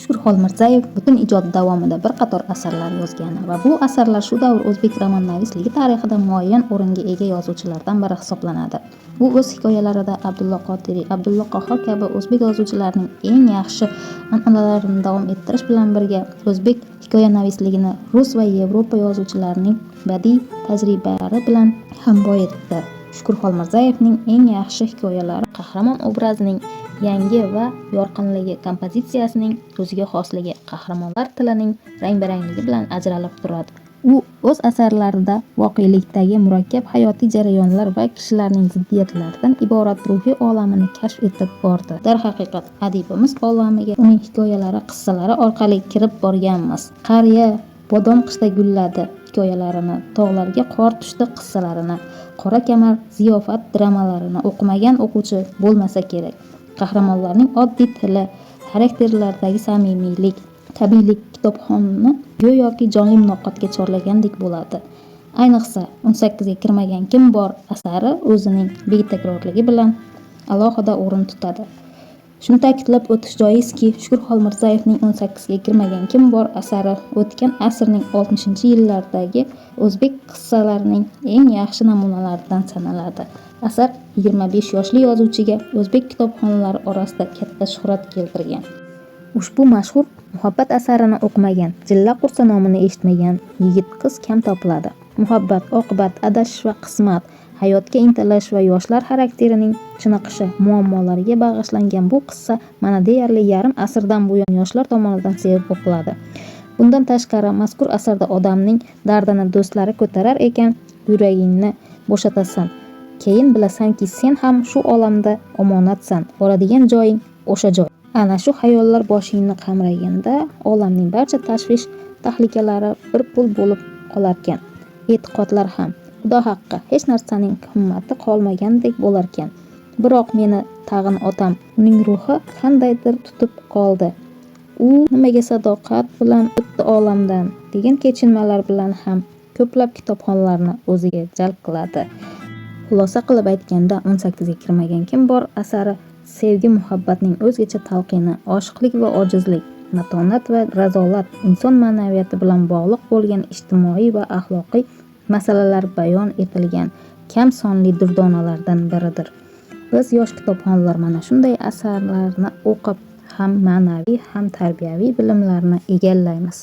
Shukur Xolmirzayev butun ijodi davomida bir qator asarlar yozgan va bu asarlar shu davr o'zbek romannavisligi tarixida muayyan o'ringa ega yozuvchilardan biri hisoblanadi. U o'z hikoyalarida Abdulla Qodiriy, Abdulla Qahhor kabi o'zbek yozuvchilarining eng yaxshi an'analarini davom ettirish bilan birga o'zbek hikoyanavisligini rus va Yevropa yozuvchilarining badiiy tajribalari bilan ham boyitdi. Shukur Xolmirzayevning eng yaxshi hikoyalari qahramon obrazining yangi va yorqinligi, kompozitsiyasining o'ziga xosligi, qahramonlar tilining rang-barangligi bilan ajralib turadi. U o'z asarlarida voqelikdagi murakkab hayotiy jarayonlar va kishilarning ziddiyatlaridan iborat ruhiy olamini kashf etib bordi. Darhaqiqat, adibimiz olamiga uning hikoyalari, qissalari orqali kirib borganmiz. Qariya bodom qishda gulladi hikoyalarini, tog'larga qor tushdi qissalarini, qora kamar ziyofat dramalarini o'qimagan o'quvchi bo'lmasa kerak. Qahramonlarning oddiy tili, xarakterlaridagi samimiylik, tabiiylik kitobxonni go'yoki jonli muloqotga chorlagandek bo'ladi. Ayniqsa 18 ga kirmagan kim bor asari o'zining betakrorligi bilan alohida o'rin tutadi. Shuni ta'kidlab o'tish joizki, Shukur Xolmirzayevning 18 ga kirmagan kim bor asari o'tgan asrning 60-yillardagi o'zbek qissalarining eng yaxshi namunalaridan sanaladi. Asar 25 yoshli yozuvchiga o'zbek kitobxonlari orasida katta shuhrat keltirgan. Ushbu mashhur muhabbat asarini o'qimagan, Jilla qursa nomini eshitmagan yigit-qiz kam topiladi. Muhabbat, oqibat, adashish va qismat, hayotga intilish va yoshlar xarakterining chiniqishi muammolariga bag'ishlangan bu qissa mana deyarli yarim asrdan buyon yoshlar tomonidan sevib o'qiladi. Bundan tashqari, mazkur asarda odamning dardini do'stlari ko'tarar ekan, yuragingni bo'shatasan. Keyin bilasanki, sen ham shu olamda omonatsan, boradigan joying o'sha joy. Ana shu xayollar boshingni qamraganda, olamning barcha tashvish, tahlikalari bir pul bo'lib qolarkan. E'tiqodlar ham Xudo haqqi hech narsaning qimmati qolmagandek bo'larkan. Biroq meni tag'in otam, uning ruhi qandaydir tutib qoldi. U nimaga sadoqat bilan o'tdi olamdan degan kechinmalar bilan ham ko'plab kitobxonlarni o'ziga jalb qiladi. Xulosa qilib aytganda, 18 ga kirmagan kim bor asari sevgi muhabbatning o'zgacha talqini, oshiqlik va ojizlik, matonat va razolat, inson ma'naviyati bilan bog'liq bo'lgan ijtimoiy va axloqiy masalalar bayon etilgan kam sonli durdonalardan biridir. Biz yosh kitobxonlar mana shunday asarlarni o'qib ham ma'naviy, ham tarbiyaviy bilimlarni egallaymiz.